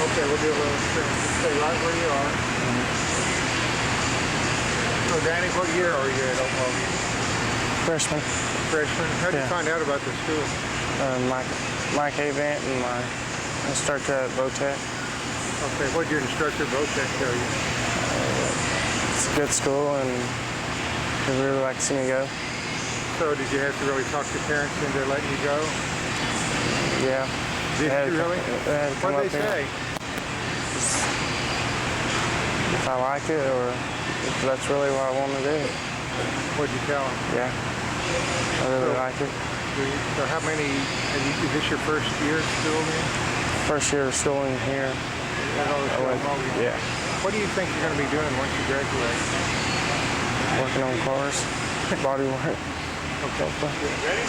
Okay, we'll do a little spin. Just stay right where you are. So Danny, what year are you at Okmulgee? Freshman. Freshman? How did you find out about the school? Mike Avant and my instructor at VOTEC. Okay, what did your instructor at VOTEC tell you? It's a good school and they really like to see me go. So did you have to really talk to parents into letting you go? Yeah. Did you really? What did they say? If I like it or if that's really what I want to do. What did you tell them? Yeah. I really like it. So how many, is this your first year of school then? First year of schooling here. Yeah. What do you think you're going to be doing once you graduate? Working on cars, body work. Okay. Ready?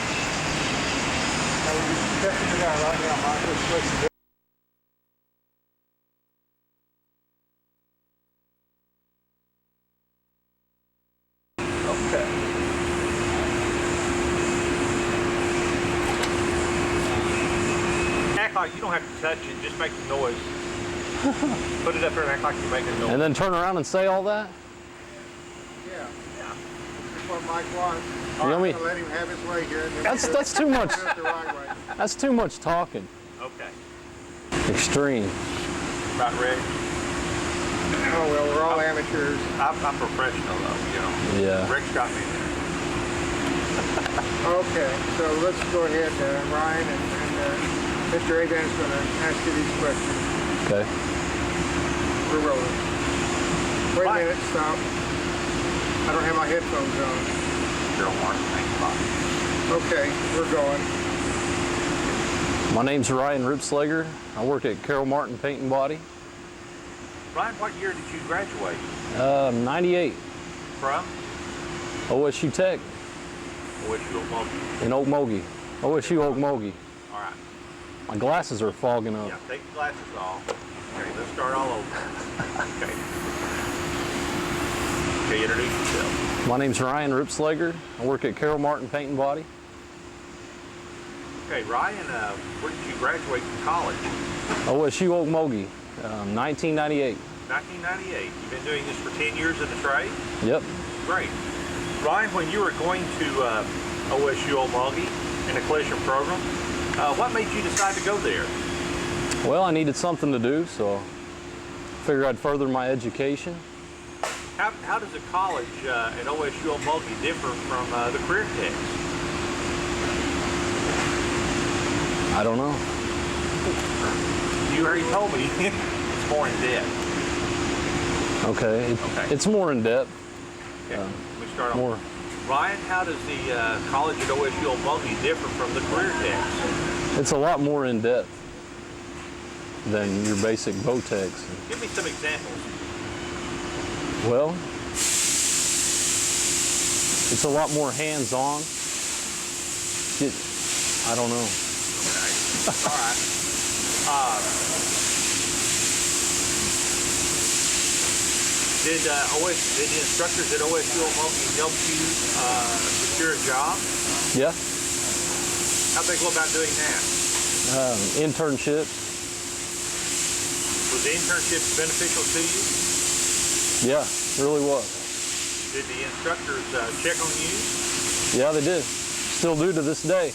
Now we're just testing it out right now, Mike. Let's okay. Act like you don't have to touch it, just make the noise. Put it up there and act like you're making a noise. And then turn around and say all that? Yeah. That's what Mike wants. You know me? I'm going to let him have his way here. That's too much. The right way. That's too much talking. Okay. Extreme. About ready? Oh, well, we're all amateurs. I'm professional though, you know. Yeah. Rick's got me there. Okay, so let's go ahead, Ryan, and Mr. Avant's going to ask you these questions. Okay. We're rolling. Wait a minute, stop. I don't have my headphones on. Okay, we're going. My name's Ryan Ripslager. I work at Karroll Martin Paint and Body. Ryan, what year did you graduate? 98. From? OSU Tech OSU Okmulgee. in Okmulgee. OSU Okmulgee. All right. My glasses are fogging up. Yeah, take your glasses off. Okay, let's start all over. Okay. Okay, introduce yourself. My name's Ryan Ripslager. I work at Karroll Martin Paint and Body. Okay, Ryan, where did you graduate from college? OSU Okmulgee, 1998. 1998. You've been doing this for 10 years in the trade? Yep. Great. Ryan, when you were going to OSU Okmulgee in the collision program, what made you decide to go there? Well, I needed something to do, so I figured I'd further my education. How does a college at OSU Okmulgee differ from the career techs? I don't know. You already told me it's more in depth. Okay. It's more in depth. Okay. We start on More. Ryan, how does the college at OSU Okmulgee differ from the career techs? It's a lot more in depth than your basic VOTECs. Give me some examples. Well, it's a lot more hands-on. I don't know. Okay. All right. Did the instructors at OSU Okmulgee help you secure a job? Yeah. How'd they go about doing that? Internships. Was the internships beneficial to you? Yeah, really was. Did the instructors check on you? Yeah, they did. Still do to this day.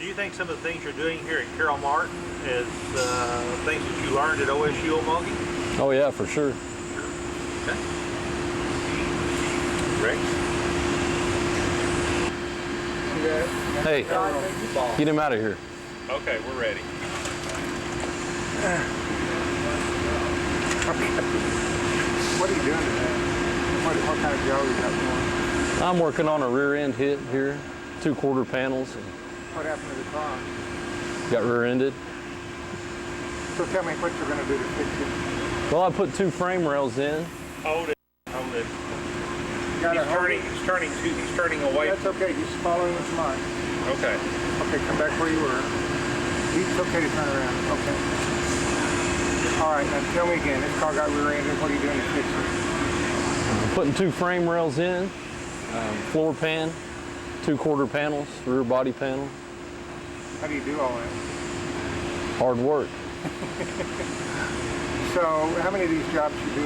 Do you think some of the things you're doing here at Karroll Martin is things that you learned at OSU Okmulgee? Oh yeah, for sure. Okay. Rex? Hey, get him out of here. Okay, we're ready. What are you doing today? What kind of job you got going? I'm working on a rear end hit here, 2/4 panels. What happened to the car? Got rear-ended. So tell me what you're going to do to fix it. Well, I put 2 frame rails in. Hold it. Hold it. He's turning away. That's okay. He's following his mind. Okay. Okay, come back where you were. It's okay to turn around. Okay. All right, now tell me again. This car got rear-ended. What are you doing to fix it? I'm putting 2 frame rails in, floor pan, 2/4 panels, rear body panel. How do you do all that? Hard work. So, how many of these jobs you do a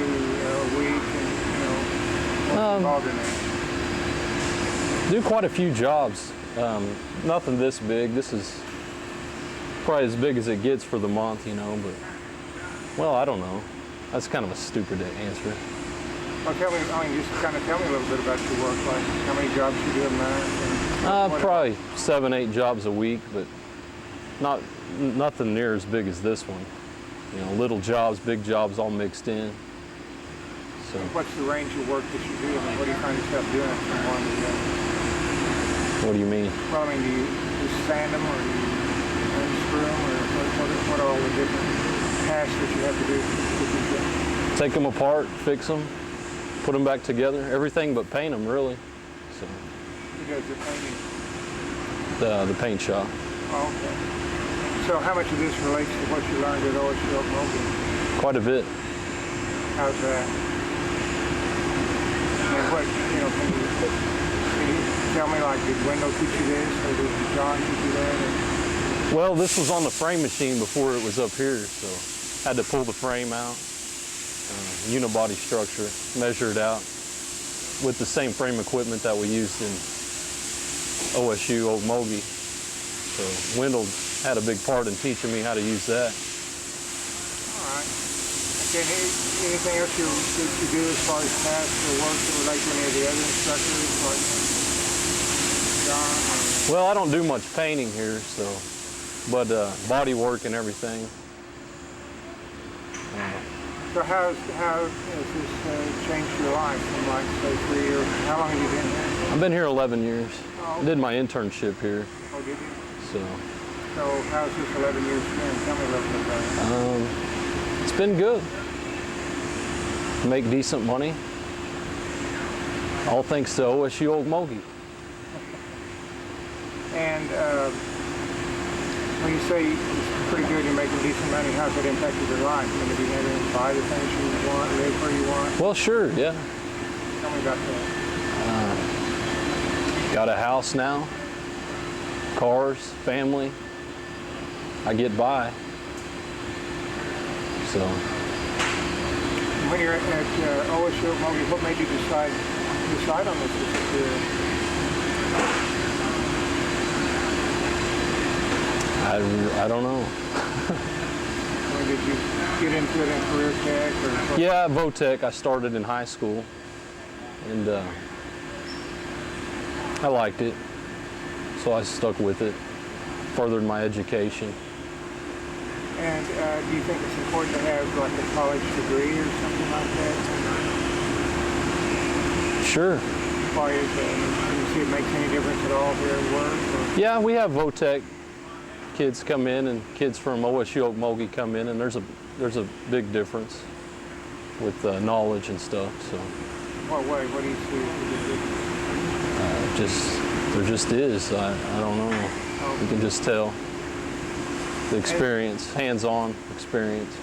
week, and what's involved in that? Do quite a few jobs. Nothing this big. This is probably as big as it gets for the month, but, well, I don't know. That's kind of a stupid answer. Well, just kind of tell me a little bit about your work, like how many jobs you do a month? Probably 7, 8 jobs a week, but nothing near as big as this one. Little jobs, big jobs all mixed in. So. What's the range of work that you do, and what do you find yourself doing from one to the other? What do you mean? Well, do you just sand them, or do you unscrew them, or what are all the different tasks that you have to do with these jobs? Take them apart, fix them, put them back together. Everything but paint them, really. So. Who does the painting? The paint shop. Oh, okay. So how much of this relates to what you learned at OSU Okmulgee? Quite a bit. How's that? And what, can you tell me, like, did Wendell teach you this, or did John teach you that? Or? Well, this was on the frame machine before it was up here, so had to pull the frame out, unibody structure, measure it out with the same frame equipment that we used in OSU Okmulgee. So Wendell had a big part in teaching me how to use that. All right. Okay, anything else you do as far as tasks or work that relate to any of the other instructors, like John? Well, I don't do much painting here, but body work and everything. So how has this changed your life from, like, say, 3 years? How long have you been here? I've been here 11 years. Oh, okay. I did my internship here. Oh, did you? So how's this 11 years been? Tell me a little bit about it. It's been good. Make decent money. All thanks to OSU Okmulgee. And when you say it's pretty good, you're making decent money, how's that impacted your life? Have you been able to buy the things you want, live where you want? Well, sure, yeah. Tell me about that. Got a house now, cars, family. I get by. So. When you're at OSU Okmulgee, what made you decide on this as a career? I don't know. When did you get into it in career tech? Or yeah, Votech. I started in high school, and I liked it, so I stuck with it, furthered my education. And do you think it's important to have, like, a college degree or something like that? Sure. As far as, do you see it makes any difference at all here at work? Or? Yeah, we have Votech kids come in, and kids from OSU Okmulgee come in, and there's a big difference with knowledge and stuff. So. What way? What do you see? There just is. I don't know. Okay. You can just tell. The experience, hands-on experience.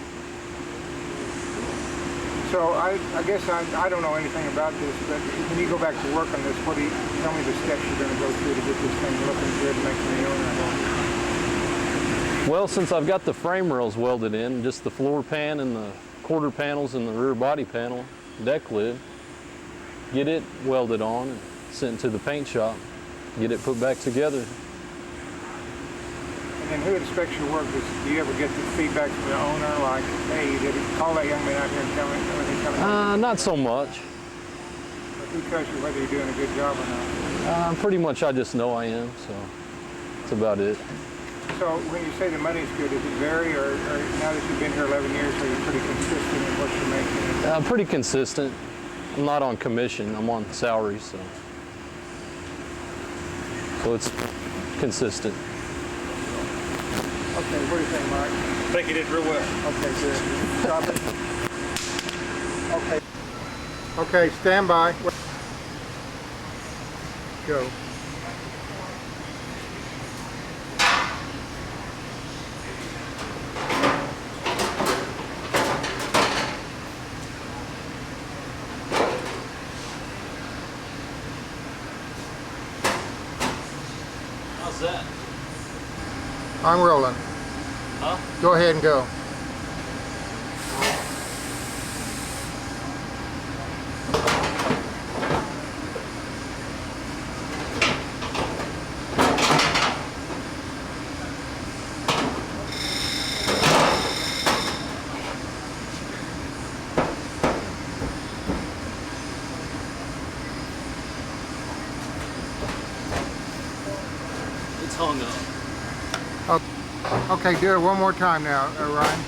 So I guess I don't know anything about this, but when you go back to work on this, tell me the steps you're going to go through to get this thing looking good and making the owner happy? Well, since I've got the frame rails welded in, just the floor pan and the quarter panels and the rear body panel, deck lid, get it welded on and sent to the paint shop, get it put back together. And who inspects your work? Do you ever get the feedback from the owner, like, hey, did he call that young man out here and tell me? Not so much. But who tells you whether you're doing a good job or not? Pretty much I just know I am, so that's about it. So when you say the money's good, does it vary, or now that you've been here 11 years, are you pretty consistent in what you're making? Pretty consistent. I'm not on commission, I'm on salary, so it's consistent. Okay, what do you think, Mike? I think you did real well. Okay, good. Stop it. Okay. Okay, stand by. Go. How's that? I'm rolling. Huh? Go ahead and go. Okay, do it one more time now, Ryan.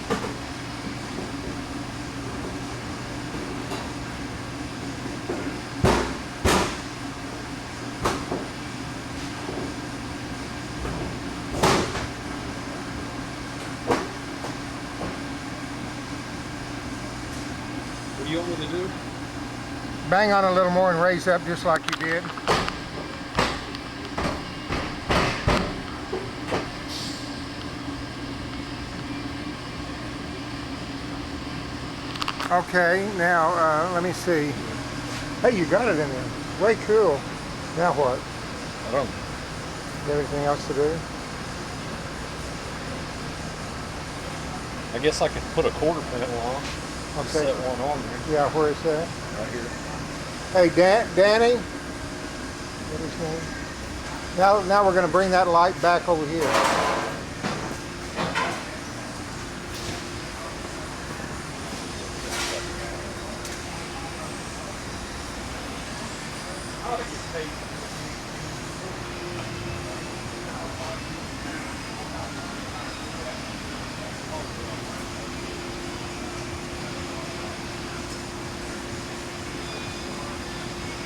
What do you want me to do? Bang on a little more and raise up just like you did. Okay, now let me see. Hey, you got it in there. Way cool. Now what? I don't. You have anything else to do? I guess I could put a quarter panel on. Okay. Set one on there. Yeah, where is that? Right here. Hey, Danny. What is his name? Now we're going to bring that light back over here.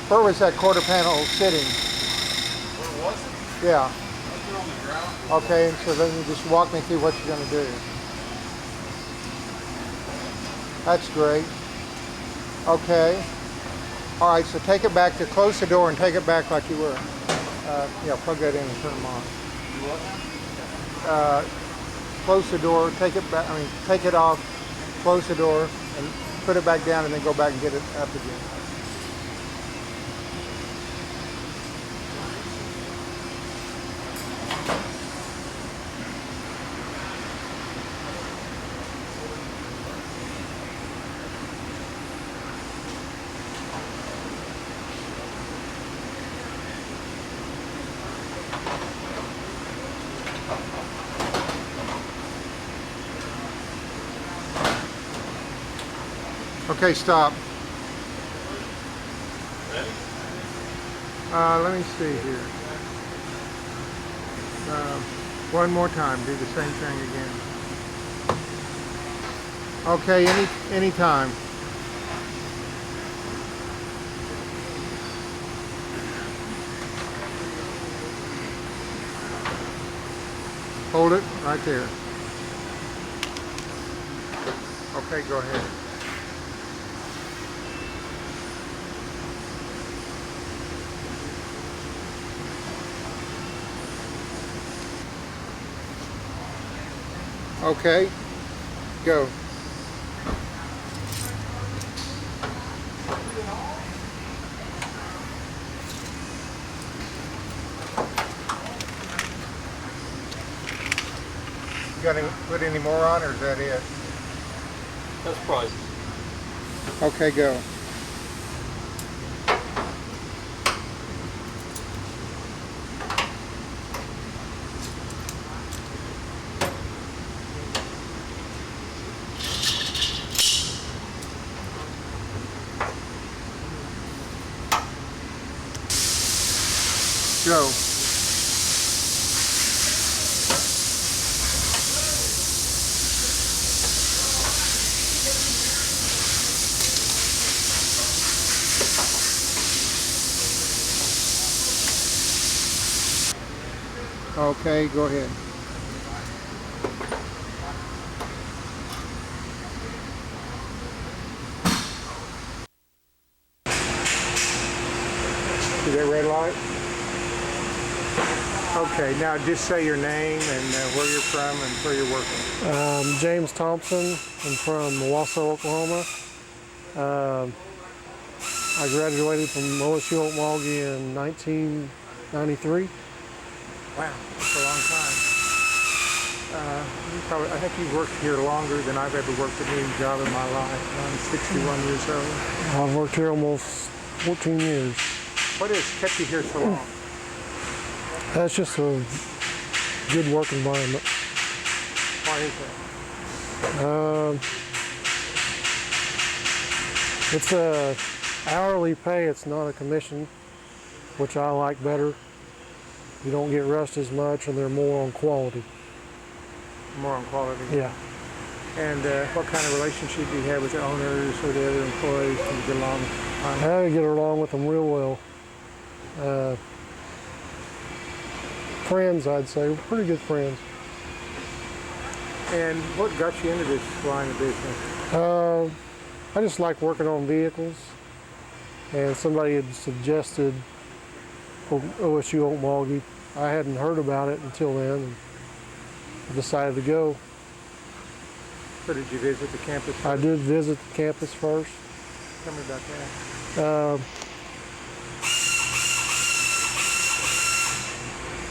Where was that quarter panel sitting? Where was it? Yeah. Up there on the ground. Okay, so then you just walk me through what you're going to do. That's great. Okay. All right, so take it back to close the door and take it back like you were. Yeah, plug that in and turn them on. Do what now? Close the door, take it back, take it off, close the door, and put it back down and then go back and get it up again. Okay, stop. Ready? Let me see here. One more time, do the same thing again. Okay, any time. Hold it right there. Okay, go ahead. Okay, go. You got to put any more on, or is that it? That's probably. Okay, go. Go. Okay, go ahead. See that red light? Okay, now just say your name and where you're from and where you're working. James Thompson. I'm from Wausau, Oklahoma. I graduated from OSU Okmulgee in 1993. Wow, that's a long time. I think you've worked here longer than I've ever worked at any job in my life. I'm 61 years old. I've worked here almost 14 years. What has kept you here so long? That's just a good work environment. Why is that? It's a hourly pay, it's not a commission, which I like better. You don't get rushed as much and they're more on quality. more on quality. Yeah. And what kind of relationship do you have with the owners or the other employees? Do you get along fine? I get along with them real well. Friends, I'd say. We're pretty good friends. And what got you into this line of business? I just like working on vehicles, and somebody had suggested OSU Okmulgee. I hadn't heard about it until then, and I decided to go. So did you visit the campus first? I did visit the campus first. Tell me about that.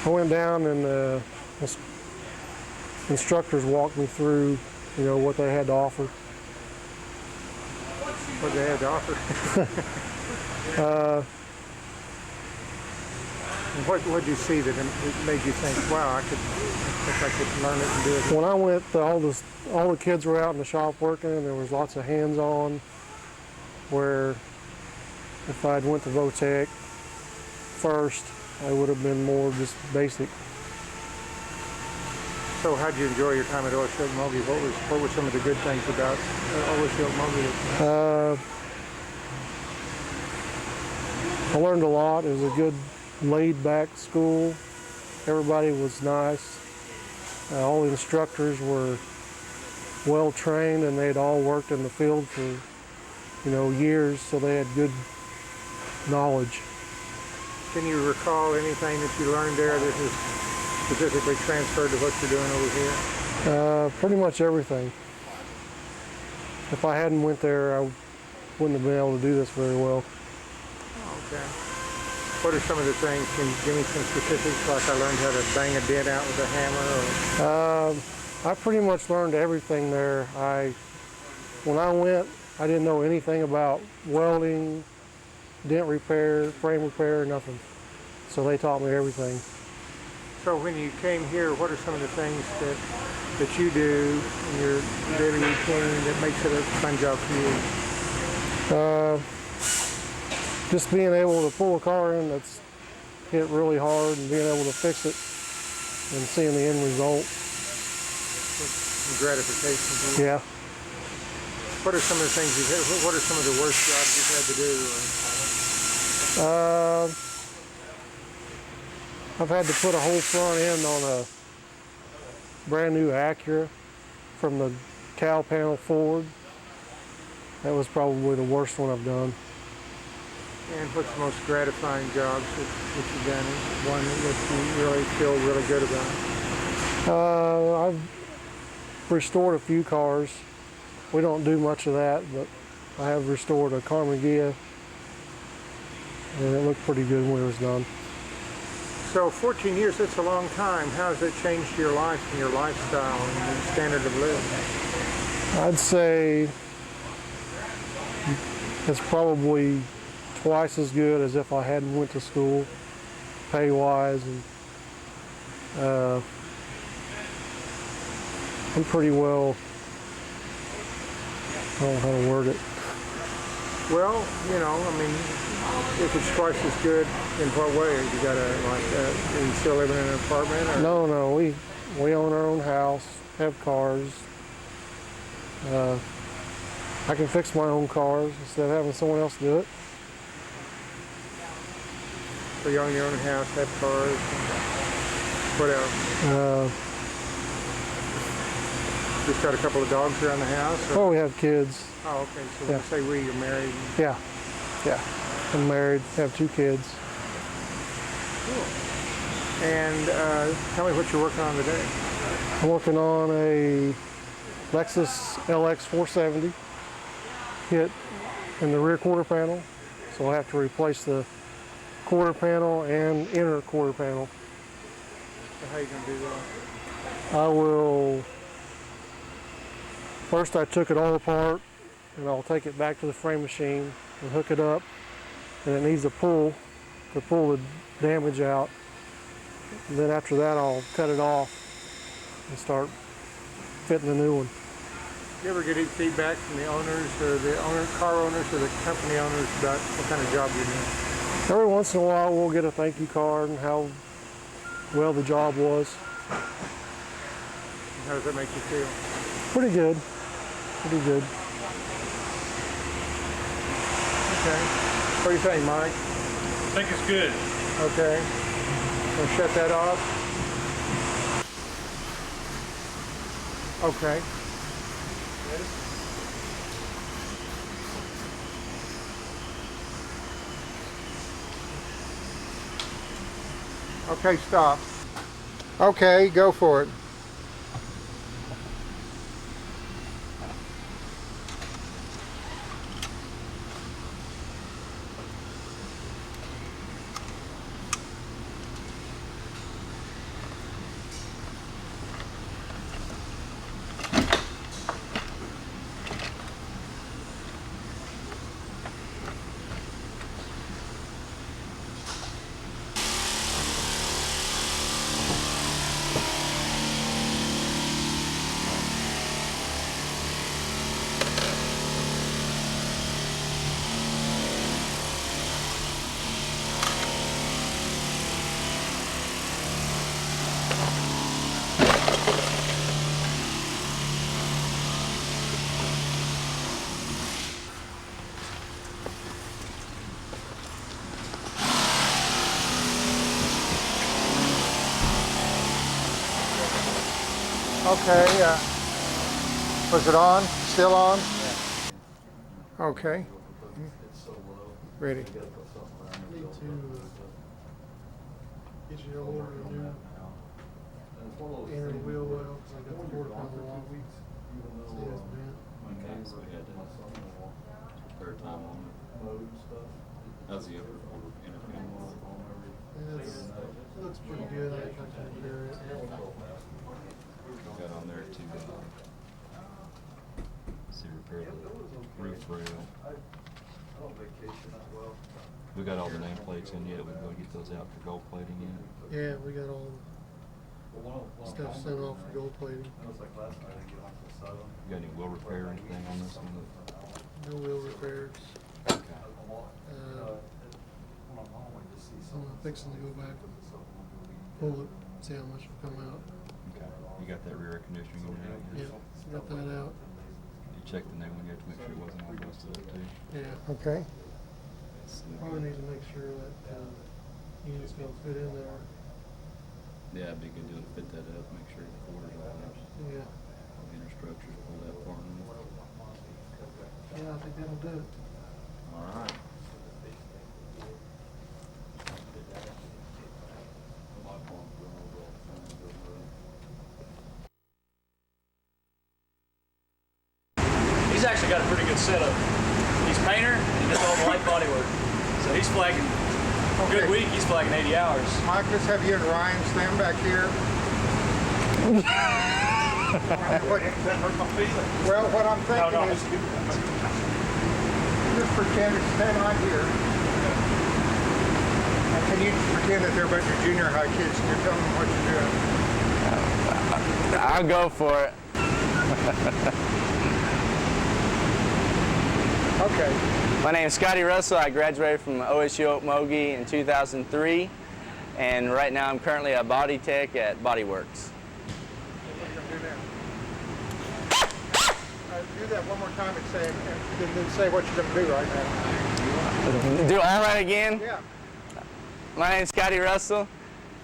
I went down and the instructors walked me through, what they had to offer. What they had to offer? What did you see that made you think, wow, I could learn it and do it? When I went, all the kids were out in the shop working, and there was lots of hands-on. Where if I'd went to Votech first, I would have been more just basic. So how did you enjoy your time at OSU Okmulgee? What were some of the good things about OSU Okmulgee? I learned a lot. It was a good laid-back school. Everybody was nice. All the instructors were well trained, and they'd all worked in the field for years, so they had good knowledge. Can you recall anything that you learned there that is specifically transferred to what you're doing over here? Pretty much everything. If I hadn't went there, I wouldn't have been able to do this very well. Okay. What are some of the things? Can you give me some specifics? Like I learned how to bang a dent out with a hammer? Or... I pretty much learned everything there. When I went, I didn't know anything about welding, dent repair, frame repair, nothing. So they taught me everything. So when you came here, what are some of the things that you do in your daily routine that makes it a fun job for you? Just being able to pull a car in that's hit really hard and being able to fix it and seeing the end result. Some gratification to you? Yeah. What are some of the things what are some of the worst jobs you've had to do? I've had to put a whole front end on a brand new Acura from the cow panel forward. That was probably the worst one I've done. And what's the most gratifying jobs that you've done? One that you really feel really good about? I've restored a few cars. We don't do much of that, but I have restored a Karroll, and it looked pretty good when it was done. So 14 years, that's a long time. How has it changed your life and your lifestyle and your standard of living? I'd say it's probably twice as good as if I hadn't went to school, pay-wise, and I'm pretty well, I don't know how to word it. Well, if it's twice as good, in what way? You got are you still living in an apartment? Or? No, we own our own house, have cars. I can fix my own cars instead of having someone else do it. So you own your own house, have cars. What else? Just got a couple of dogs around the house? Or? Well, we have kids. Oh, okay. So Yeah. when you say you're married? Yeah. I'm married, have 2 kids. Cool. And tell me what you're working on today. I'm working on a Lexus LX 470 hit in the rear quarter panel. So I have to replace the quarter panel and inner quarter panel. So how are you going to do that? I will, first I took it all apart and I'll take it back to the frame machine and hook it up, and it needs a pull to pull the damage out. And then after that I'll cut it off and start fitting the new one. Do you ever get any feedback from the owners or car owners or the company owners about what kind of job you're doing? Every once in a while we'll get a thank you card and how well the job was. How does that make you feel? Pretty good. Pretty good. Okay. What do you think, Mike? I think it's good. Okay. We'll shut that off. Okay. Okay, stop. Okay, go for it. Okay, was it on? Still on? Okay. Ready. Need to get you to order a new inner wheel well, because I got the quarter pounder on. See, it's bent. Okay, so we had to third time on it. How's the other intercom? It looks pretty good. I think I can repair it. Got on there to see repair the roof rail. We got all the nameplates in yet. We're going to get those out for gold plating yet. Yeah, we got all the stuff sent off for gold plating. You got any wheel repair or anything on this one? No wheel repairs. Okay. I'm fixing to go back and pull it, see how much will come out. Okay. You got that rear air conditioning unit out yet? Yeah, got that out. You checked the new one yet to make sure it wasn't all busted up too? Yeah. Okay. Probably need to make sure that unit's gonna fit in there. Yeah, it'd be good to fit that up, make sure the quarters are on there. Yeah. The inner structures pull that part in. Yeah, I think that'll do it. All right. He's actually got a pretty good setup. He's painter and he does all the light body work. So he's flagging, good week, he's flagging 80 hours. Mike, let's have you and Ryan stand back here. Well, what I'm thinking is, just pretend to stand right here. And can you pretend that they're a bunch of junior high kids and you're telling them what you're doing? I'll go for it. Okay. My name is Scotty Russell. I graduated from OSU Okmulgee in 2003, and right now I'm currently a body tech at Body Works. What are you going to do now? Do that one more time and then say what you're going to do right now. Do it all right again? Yeah. My name is Scotty Russell.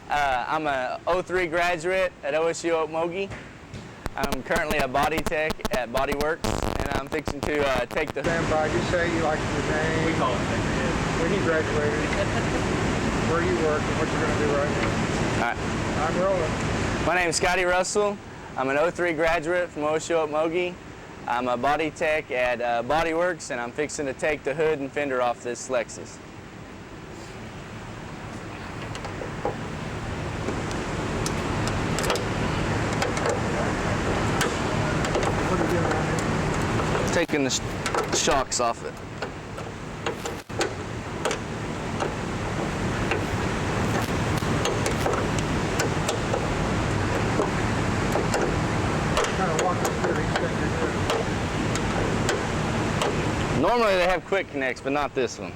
I'm a 03 graduate at OSU Okmulgee. I'm currently a body tech at Body Works, and I'm fixing to take the... Stand by. You say you like your name. We call it When you graduated, where you work, and what you're going to do right now. All right. I'm rolling. My name is Scotty Russell. I'm an 03 graduate from OSU Okmulgee. I'm a body tech at Body Works, and I'm fixing to take the hood and fender off this Lexus. What are you doing right now? Taking the shocks off it. Kind of walk us through each thing you're doing. Normally they have quick connects, but not this one.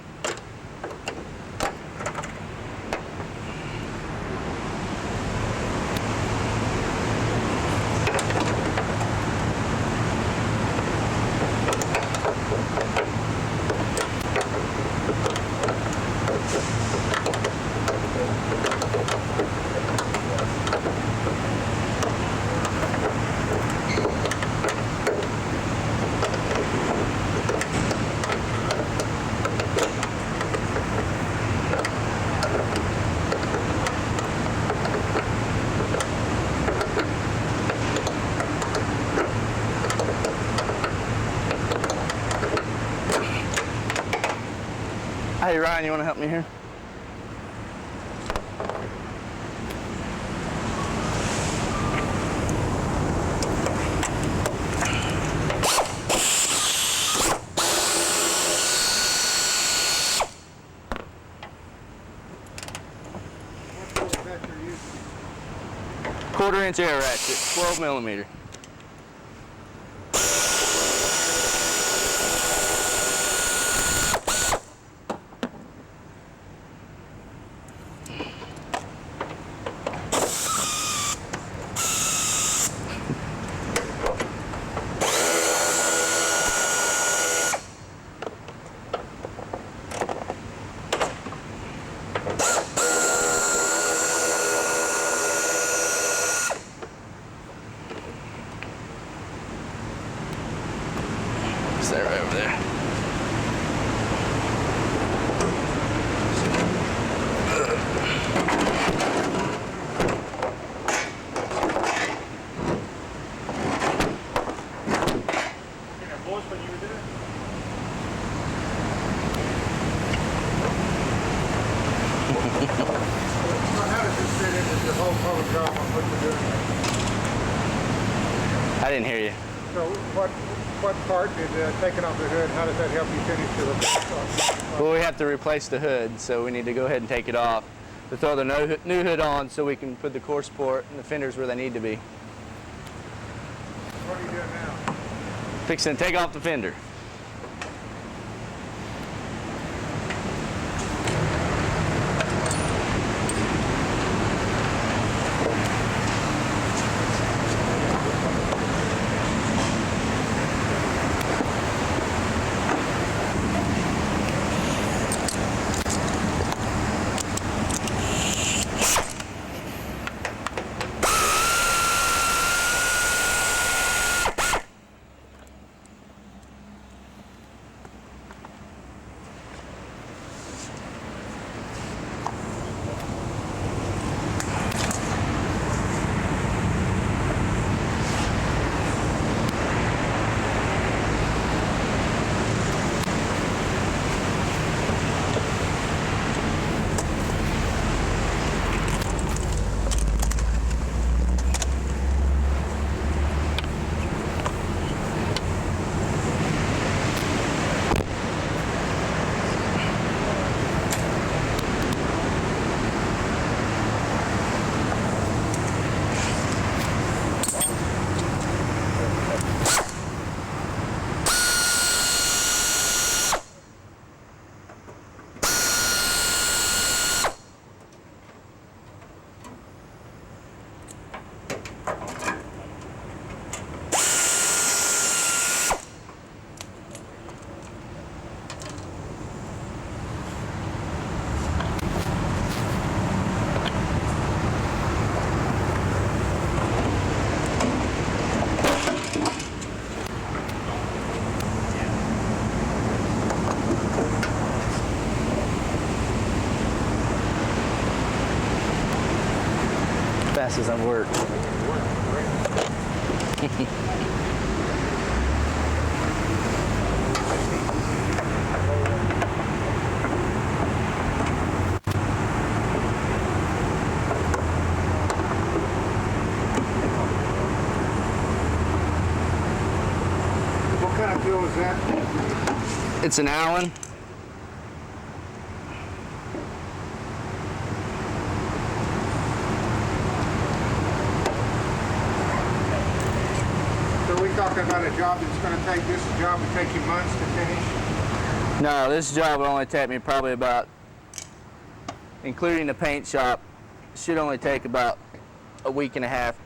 Hey Ryan, you want to help me here? Quarter-inch air ratchet, 12 millimeter. Stay right over there. How does this fit into the whole public job on what you're doing? I didn't hear you. So what part did taking off the hood, how does that help you finish the repair? Well, we have to replace the hood, so we need to go ahead and take it off to throw the new hood on so we can put the core support and the fenders where they need to be. What are you doing now? Fixing to take off the fender. Fast as I work. What kind of fuel is that? It's an Allen. So we're talking about a job that's going to take, this job will take you months to finish? No, this job will only take me probably about, including the paint shop, should only take about a week and a half.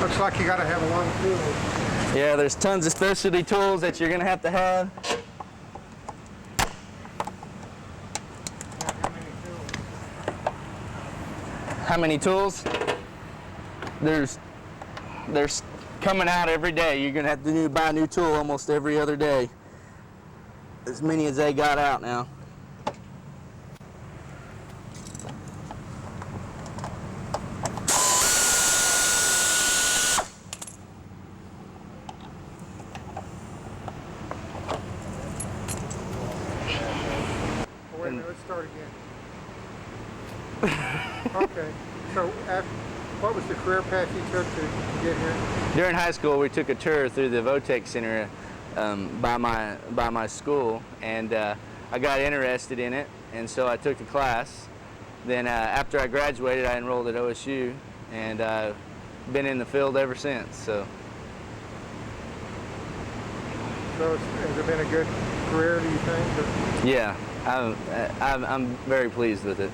Looks like you got to have a lot of tools. Yeah, there's tons of specialty tools that you're gonna have to have. How many tools? how many tools? There's coming out every day. You're gonna have to buy a new tool almost every other day. As many as they got out now. Wait a minute, let's start again. Okay, so what was the career path you took to get here? During high school, we took a tour through the Votech Center by my school, and I got interested in it, and so I took the class. Then after I graduated, I enrolled at OSU, and I've been in the field ever since. So Has it been a good career, do you think? Or? yeah, I'm very pleased with it.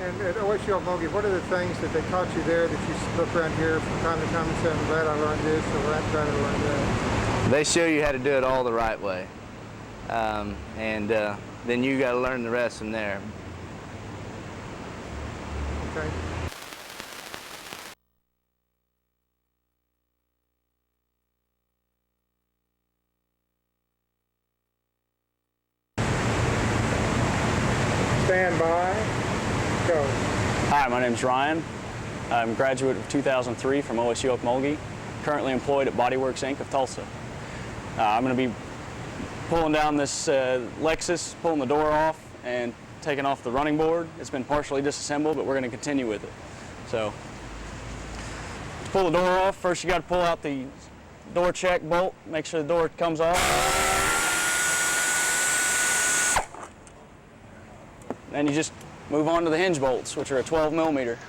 And at OSU Okmulgee, what are the things that they taught you there that you look around here from time to time and say, I'm glad I learned this, or I'm glad I learned that? They show you how to do it all the right way, and then you got to learn the rest from there. Okay. Stand by. Go. Hi, my name is Ryan. I'm a graduate of 2003 from OSU Okmulgee, currently employed at Bodyworks Inc. of Tulsa. I'm going to be pulling down this Lexus, pulling the door off and taking off the running board. It's been partially disassembled, but we're going to continue with it. So, to pull the door off, first you got to pull out the door check bolt, make sure the door comes off. Then you just move on to the hinge bolts, which are a 12 millimeter.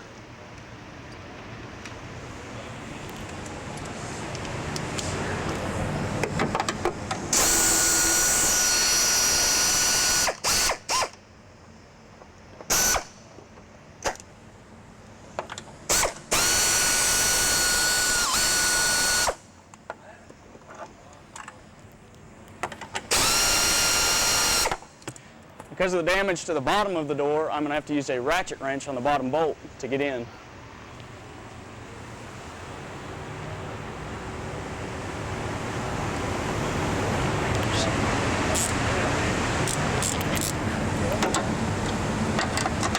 Because of the damage to the bottom of the door, I'm going to have to use a ratchet wrench on the bottom bolt to get in.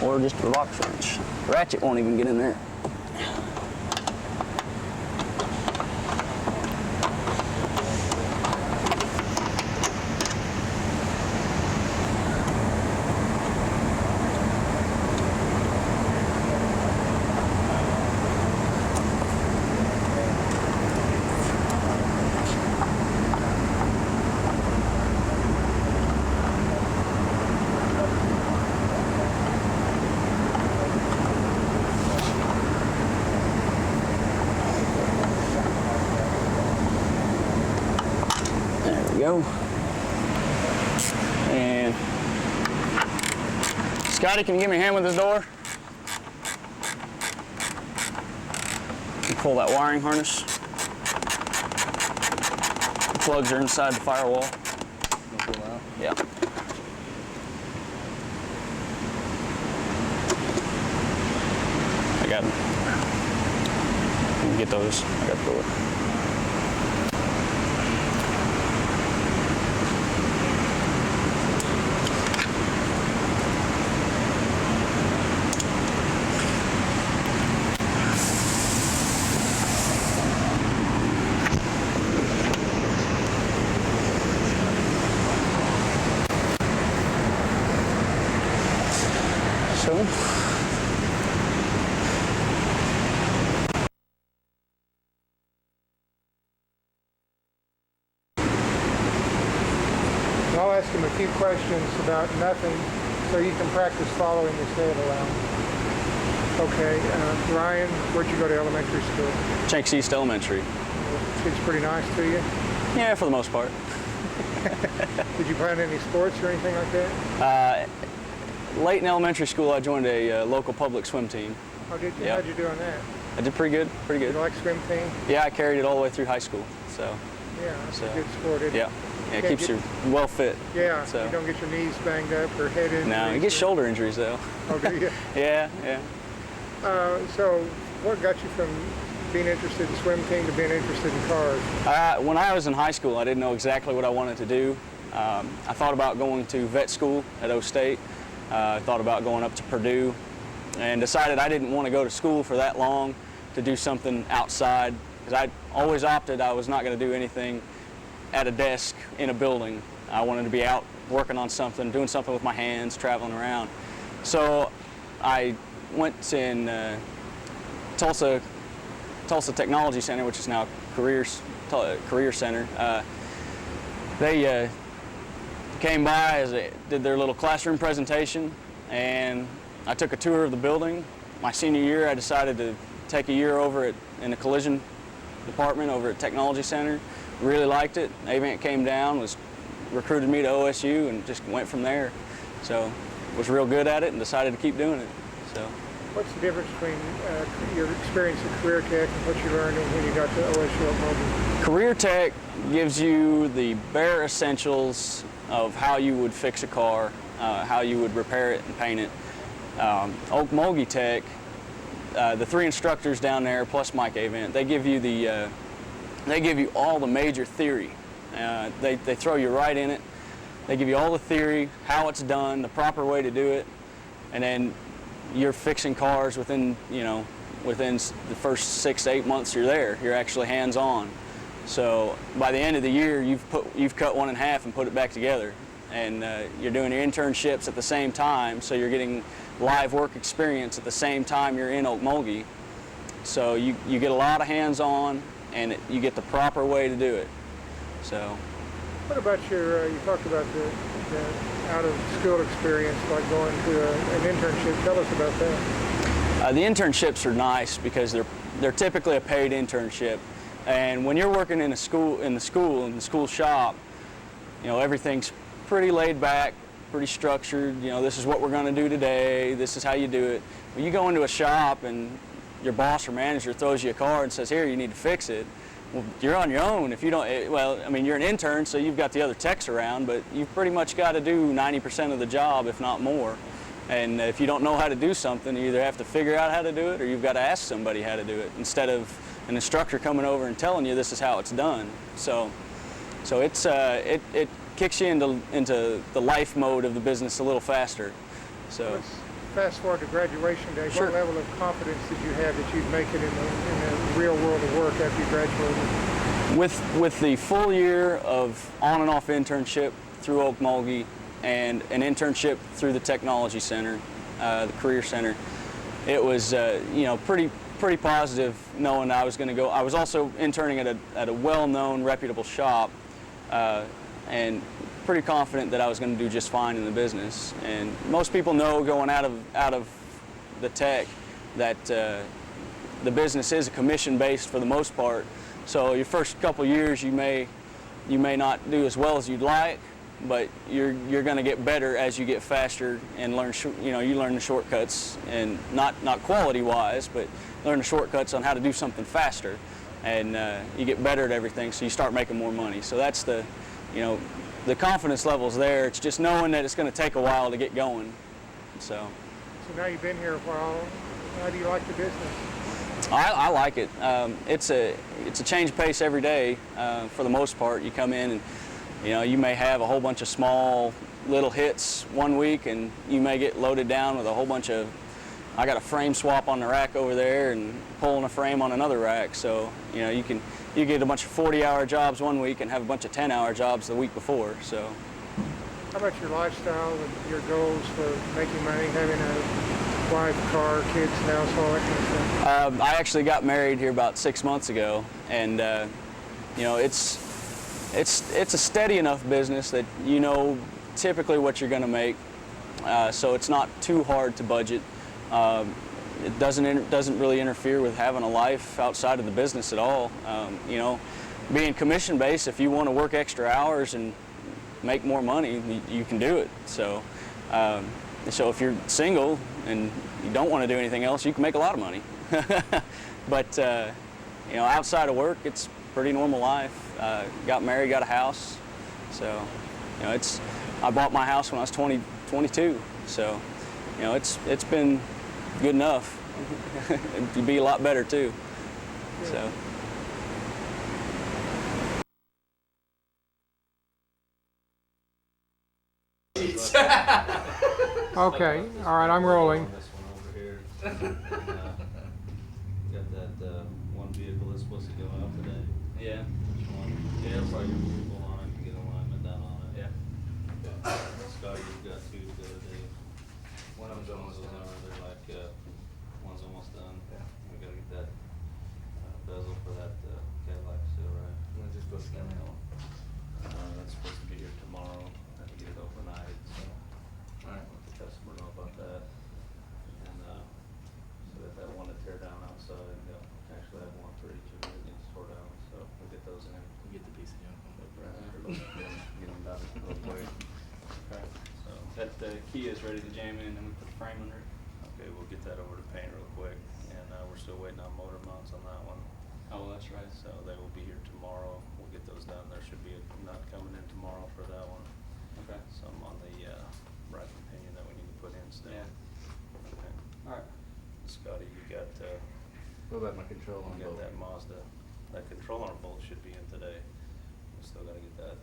Or just a box wrench. Ratchet won't even get in there. Go. And Scotty, can you give me a hand with this door? And pull that wiring harness. The plugs are inside the firewall. Yeah. I got them. Let me get those. I got the door. I'll ask him a few questions about nothing so you can practice following his head around. Okay, Ryan, where'd you go to elementary school? Shanks East Elementary. It's pretty nice to you? Yeah, for the most part. Did you play in any sports or anything like that? Late in elementary school, I joined a local public swim team. Oh, did you? Yeah. How'd you do on that? I did pretty good, pretty You good. like swim team? Yeah, I carried it all the way through high school, so. Yeah, that's So, a good sport, isn't Yeah, it? yeah, it Can't keeps get- you well fit. Yeah, So. you don't get your knees banged up or head injuries. No, you get shoulder injuries though. Oh, do you? Yeah, yeah. So what got you from being interested in swim team to being interested in cars? When I was in high school, I didn't know exactly what I wanted to do. I thought about going to vet school at O State. I thought about going up to Purdue, and decided I didn't want to go to school for that long to do something outside, because I always opted I was not going to do anything at a desk in a building. I wanted to be out working on something, doing something with my hands, traveling around. So I went in Tulsa Technology Center, which is now Career Center. They came by as they did their little classroom presentation, and I took a tour of the building. My senior year, I decided to take a year over in the collision department over at Technology Center. Really liked it. Avant came down, recruited me to OSU, and just went from there. So was real good at it and decided to keep doing it. So. What's the difference between your experience at Career Tech and what you learned when you got to OSU Okmulgee? Career Tech gives you the bare essentials of how you would fix a car, how you would repair it and paint it. Okmulgee Tech, the three instructors down there plus Mike Avant, they give you all the major theory. They throw you right in it. They give you all the theory, how it's done, the proper way to do it, and then you're fixing cars within the first 6 to 8 months you're there. You're actually hands-on. So by the end of the year, you've cut one in half and put it back together, and you're doing your internships at the same time, so you're getting live work experience at the same time you're in Okmulgee. So you get a lot of hands-on, and you get the proper way to do it. So. What about you talked about the out-of-school experience, like going to an internship. Tell us about that. The internships are nice because they're typically a paid internship. And when you're working in the school shop, everything's pretty laid back, pretty structured. This is what we're going to do today. This is how you do it. When you go into a shop and your boss or manager throws you a car and says, "Here, you need to fix it." Well, you're on your own. If you don't, you're an intern, so you've got the other techs around, but you've pretty much got to do 90% of the job, if not more. And if you don't know how to do something, you either have to figure out how to do it, or you've got to ask somebody how to do it, instead of an instructor coming over and telling you this is how it's done. So it kicks you into the life mode of the business a little faster. So. Let's fast forward to graduation day. Sure. What level of confidence did you have that you'd make it in the real world of work after you graduated? With the full year of on and off internship through Okmulgee and an internship through the Technology Center, the Career Center, it was pretty positive knowing I was going to go. I was also interning at a well-known, reputable shop, and pretty confident that I was going to do just fine in the business. And most people know going out of the tech that the business is commission-based for the most part. So your first couple years you may not do as well as you'd like, but you're going to get better as you get faster and learn you learn the shortcuts, and not quality-wise, but learn the shortcuts on how to do something faster, and you get better at everything. So you start making more money. So that's the confidence level's there. It's just knowing that it's going to take a while to get going. So now you've been here a while. How do you like the business? I like it. It's a change pace every day for the most part. You come in and you may have a whole bunch of small little hits one week, and you may get loaded down with a whole bunch of. I got a frame swap on the rack over there and pulling a frame on another rack. So you get a bunch of 40-hour jobs one week and have a bunch of 10-hour jobs the week before. So. How about your lifestyle and your goals for making money, having a wife, car, kids, house, all that kind of stuff? I actually got married here about 6 months ago, and it's a steady enough business that you know typically what you're going to make, so it's not too hard to budget. It doesn't really interfere with having a life outside of the business at all. Being commission based, if you want to work extra hours and make more money, you can do it. So if you're single and you don't want to do anything else, you can make a lot of money. But outside of work, it's a pretty normal life. Got married, got a house. So I bought my house when I was 22. So it's been good enough. You'd be a lot better too. So. Okay, all right, I'm rolling. This one over here. Got that one vehicle that's supposed to go out today. Yeah. Which one? Yeah, probably your vehicle on it, get alignment down on it. Yeah. Scotty, you've got two to go today. One of them's almost done. They're like, one's almost done. Yeah. We gotta get that bezel for that Cadillac still, right? When's it supposed to come in? That's supposed to be here tomorrow. I have to get it overnight, so. Alright. Let the customer know about that. And, so that one to tear down outside, and they'll actually have one for each of them that needs tore down, so we'll get those in. You get the piece of junk. Get them done real quick. Okay. So, That key is ready to jam in, and we put the frame under it. okay, we'll get that over to paint real quick, and, we're still waiting on motor mounts on that one. Oh, that's right. So they will be here tomorrow. We'll get those done. There should be a nut coming in tomorrow for that one. Okay. Some on the, right pinion that we need to put in still. Yeah. Okay. Alright. Scotty, you got, What about my control on you got both? that Mazda, that control arm bolt should be in today. We still gotta get that,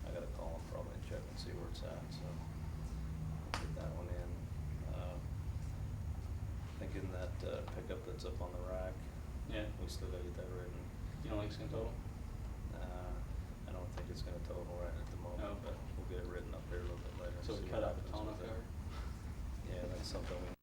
I gotta call him probably and check and see where it's at, so. Get that one in. Thinking that, pickup that's up on the rack, Yeah. we still gotta get that written. You don't think it's gonna total? I don't think it's gonna total right at the moment, Oh. but we'll get it written up there a little bit later. So we see cut what out the happens tonneau with it. cover? Yeah, that's something we.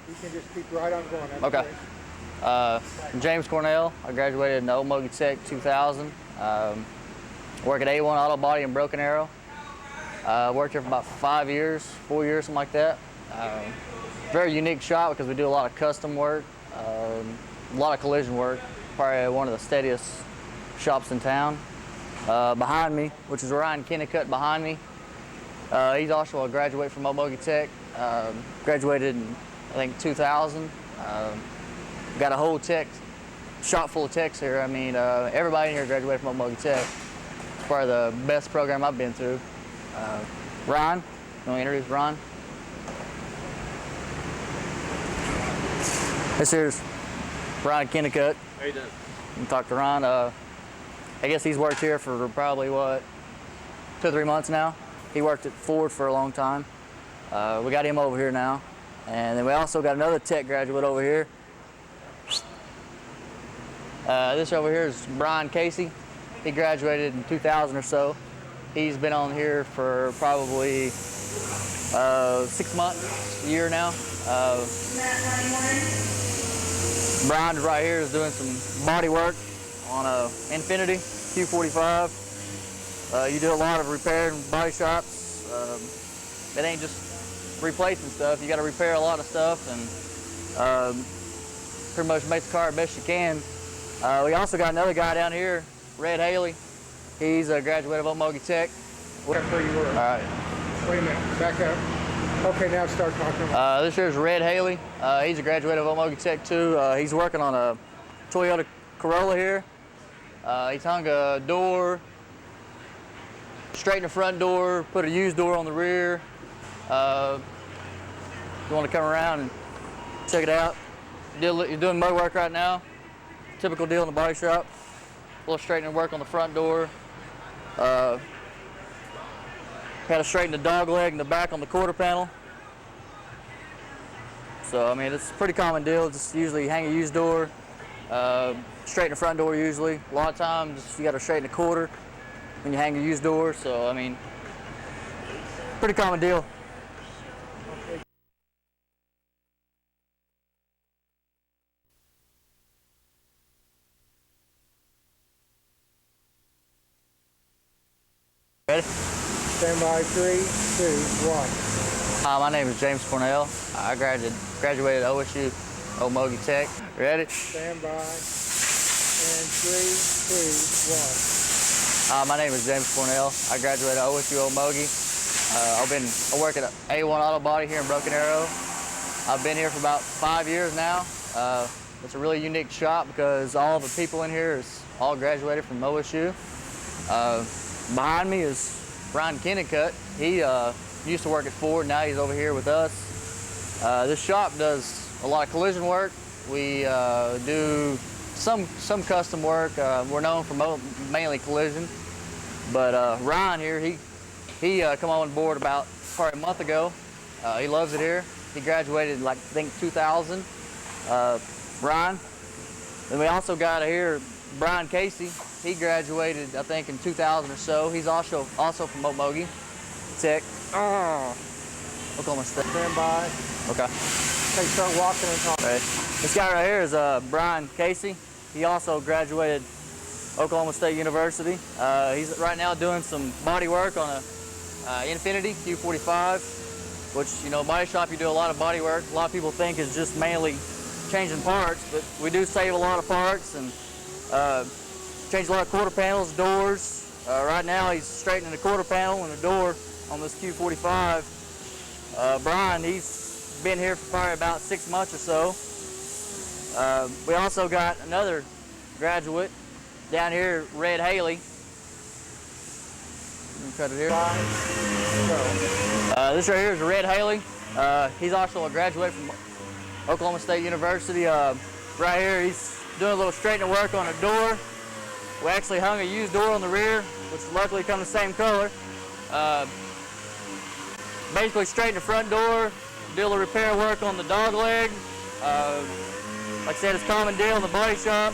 You can just keep right on going. That's Okay. great. I'm James Cornell. I graduated in Okmulgee Tech 2000. Work at A1 Auto Body in Broken Arrow. Worked here for about 5 years, 4 years, something like that. Very unique shop because we do a lot of custom work, a lot of collision work. Probably one of the steadiest shops in town. Behind me, which is Ryan Kennicott behind me. He's also a graduate from Okmulgee Tech. Graduated in, I think, 2000. Got a whole tech shop full of techs here. I mean, everybody in here graduated from Okmulgee Tech. It's probably the best program I've been through. Ron, you want to introduce Ron? This here's Ron Kennicott. How you doing? You can talk to Ron. I guess he's worked here for probably, what, 2 or 3 months now. He worked at Ford for a long time. We got him over here now. And then we also got another tech graduate over here. This over here is Brian Casey. He graduated in 2000 or so. He's been on here for probably 6 months, a year now. Brian right here is doing some body work on a Infiniti Q45. You do a lot of repair in body shops. It ain't just replacing stuff. You got to repair a lot of stuff and pretty much make the car the best you can. We also got another guy down here, Red Haley. He's a graduate of Okmulgee Tech. That's where you were. All right. Wait a minute, back up. Okay, now start talking. This here's Red Haley. He's a graduate of Okmulgee Tech too. He's working on a Toyota Karroll here. He's hung a door, straightened the front door, put a used door on the rear. You want to come around and check it out. You're doing motor work right now. Typical deal in the body shop. A little straightening work on the front door. Had to straighten the dog leg in the back on the quarter panel. So I mean, it's a pretty common deal. Just usually hang a used door, Straighten the front door usually. A lot of times you got to straighten the quarter when you hang your used door. So I mean, pretty common deal. Ready? Stand by, 3, 2, 1. My name is James Cornell. I graduated OSU Okmulgee Tech. Ready? Stand by. And 3, 2, 1. My name is James Cornell. I graduated OSU Okmulgee. I work at A1 Auto Body here in Broken Arrow. I've been here for about 5 years now. It's a really unique shop because all the people in here is all graduated from OSU. Behind me is Brian Kennicott. He used to work at Ford, now he's over here with us. This shop does a lot of collision work. We do some custom work. We're known for mainly collision. But Ryan here, he come on board about probably a month ago. He loves it here. He graduated like I think 2000. Brian. Then we also got here Brian Casey. He graduated I think in 2000 or so. He's also from Okmulgee Tech. Oklahoma State. Stand by. Okay. Okay, start walking and talking. Right. This guy right here is Brian Casey. He also graduated Oklahoma State University. He's right now doing some body work on a Infiniti Q45, which, you know, body shop, you do a lot of body work. A lot of people think is just mainly changing parts, but we do save a lot of parts and change a lot of quarter panels, doors. Right now he's straightening the quarter panel and the door on this Q45. Brian, he's been here for probably about 6 months or so. We also got another graduate down here, Red Haley. Let me cut it here. This right here is Red Haley. He's also a graduate from Oklahoma State University. Right here, he's doing a little straightening work on a door. We actually hung a used door on the rear, which luckily comes the same color. Basically straighten the front door, do a little repair work on the dog leg. Like I said, it's a common deal in the body shop.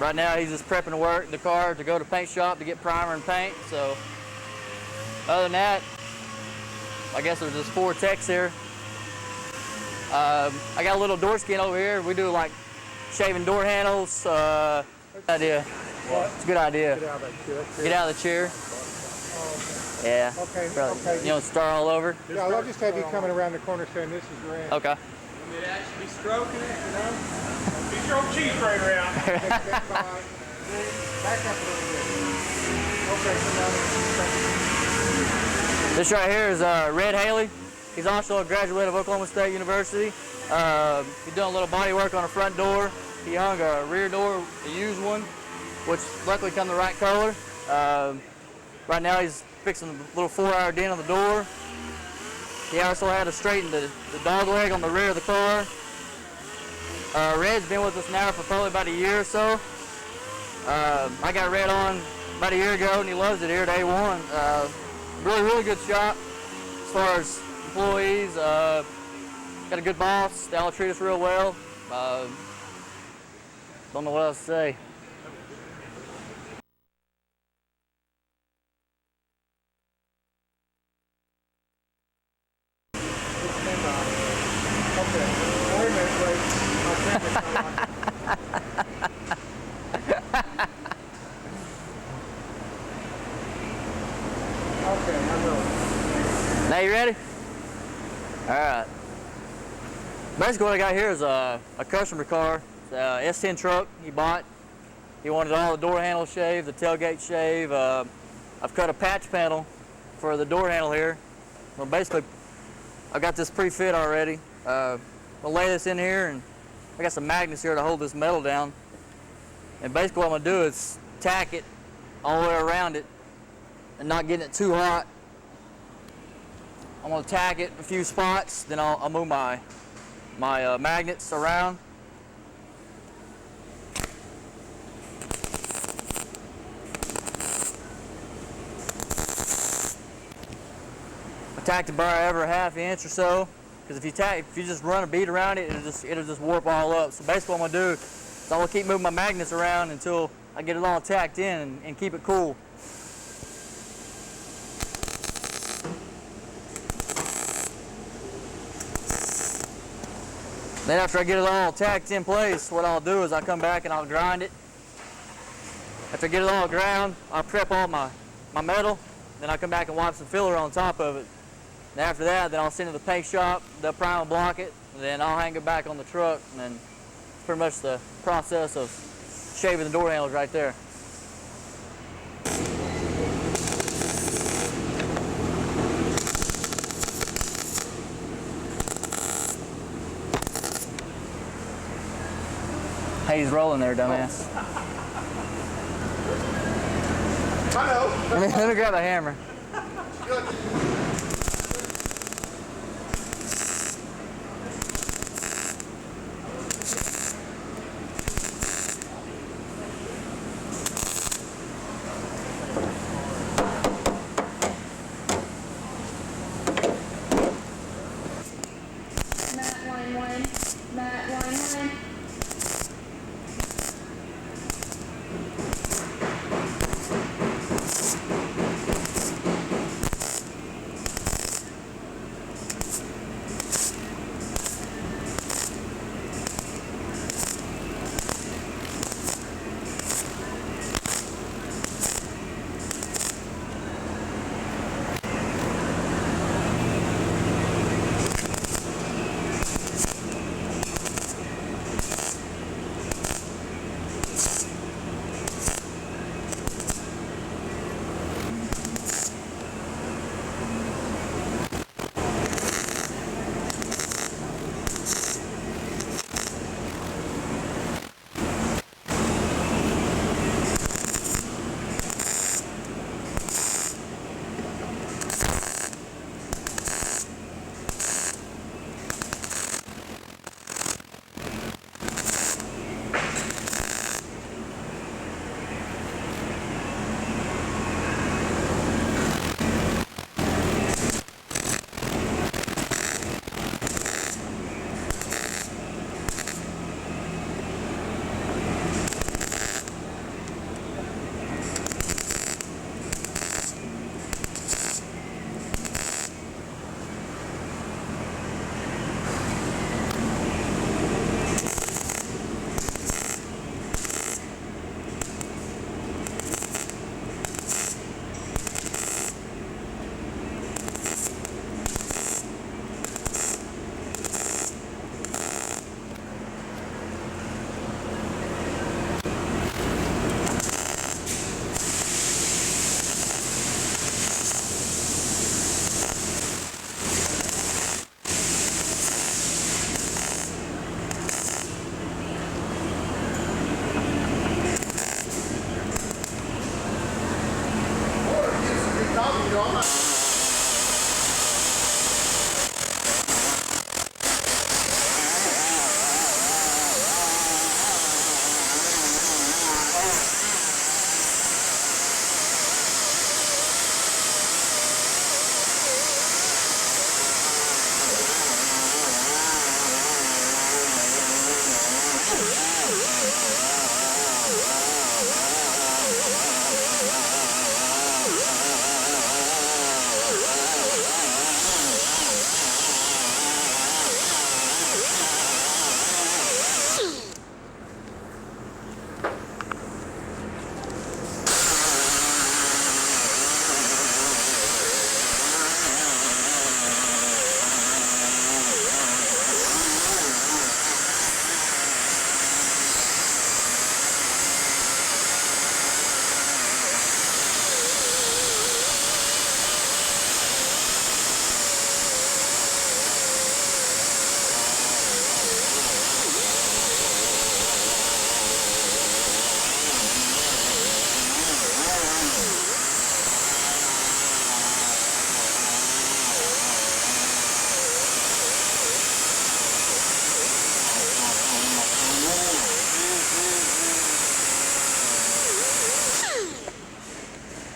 Right now he's just prepping to work the car to go to paint shop to get primer and paint. So other than that, I guess there's just 4 techs here. I got a little door skin over here. We do like shaving door handles. Idea. It's a good idea. Get out of that chair. Get out of the chair. Yeah. Okay, Probably, okay. You know, start all over. Yeah, I'll just have you coming around the corner saying this is grand. Okay. It actually be stroking it, you know? Be stroking cheese right around. Back up a little bit. Okay, so now This right here is Red Haley. He's also a graduate of Oklahoma State University. He's doing a little body work on the front door. He hung a rear door, a used one, which luckily come the right color. Right now he's fixing a little 4-hour dent on the door. He also had to straighten the dog leg on the rear of the car. Red's been with us now for probably about a year or so. I got Red on about a year ago and he loves it here at A1. Really good shop as far as employees. Got a good boss. They all treat us real well. Don't know what else to say. Okay. Wait a minute, wait. My camera's not on. Okay, I'm ready. Now you ready? All right. Basically what I got here is a customer car. It's a S10 truck he bought. He wanted all the door handles shaved, the tailgate shave. I've cut a patch panel for the door handle here. Well, basically, I've got this pre-fit already. I'll lay this in here, and I got some magnets here to hold this metal down. And basically what I'm gonna do is tack it all the way around it and not getting it too hot. I'm gonna tack it a few spots, then I'll move my magnets around. I tacked it by every ½ inch or so. Because if you just run a bead around it, it'll just warp all up. So basically what I'm gonna do is I'm gonna keep moving my magnets around until I get it all tacked in and keep it cool. Then after I get it all tacked in place, what I'll do is I'll come back and I'll grind it. After I get it all ground, I'll prep all my metal, then I'll come back and wipe some filler on top of it. And after that, then I'll send it to the paint shop, they'll prime and block it, and then I'll hang it back on the truck, and then it's pretty much the process of shaving the door handles right there. Hey, he's rolling there, dumbass. I know. Let me grab a hammer.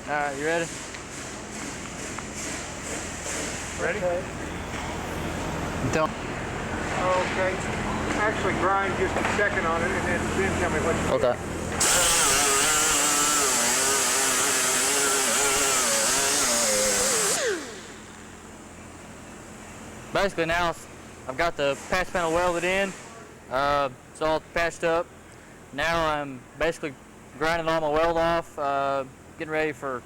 All right, you ready? Ready? Okay. Until Okay. Actually, grind just a second on it, and then tell me what you okay. Basically now I've got the patch panel welded in. It's all patched up. Now I'm basically grinding all my weld off, getting ready for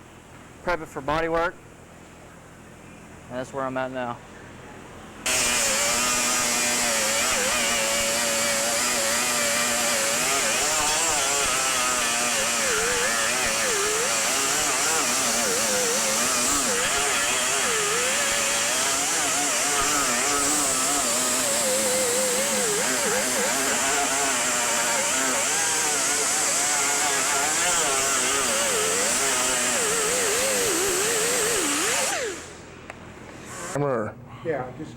prep it for body work. And that's where I'm at now. Yeah, just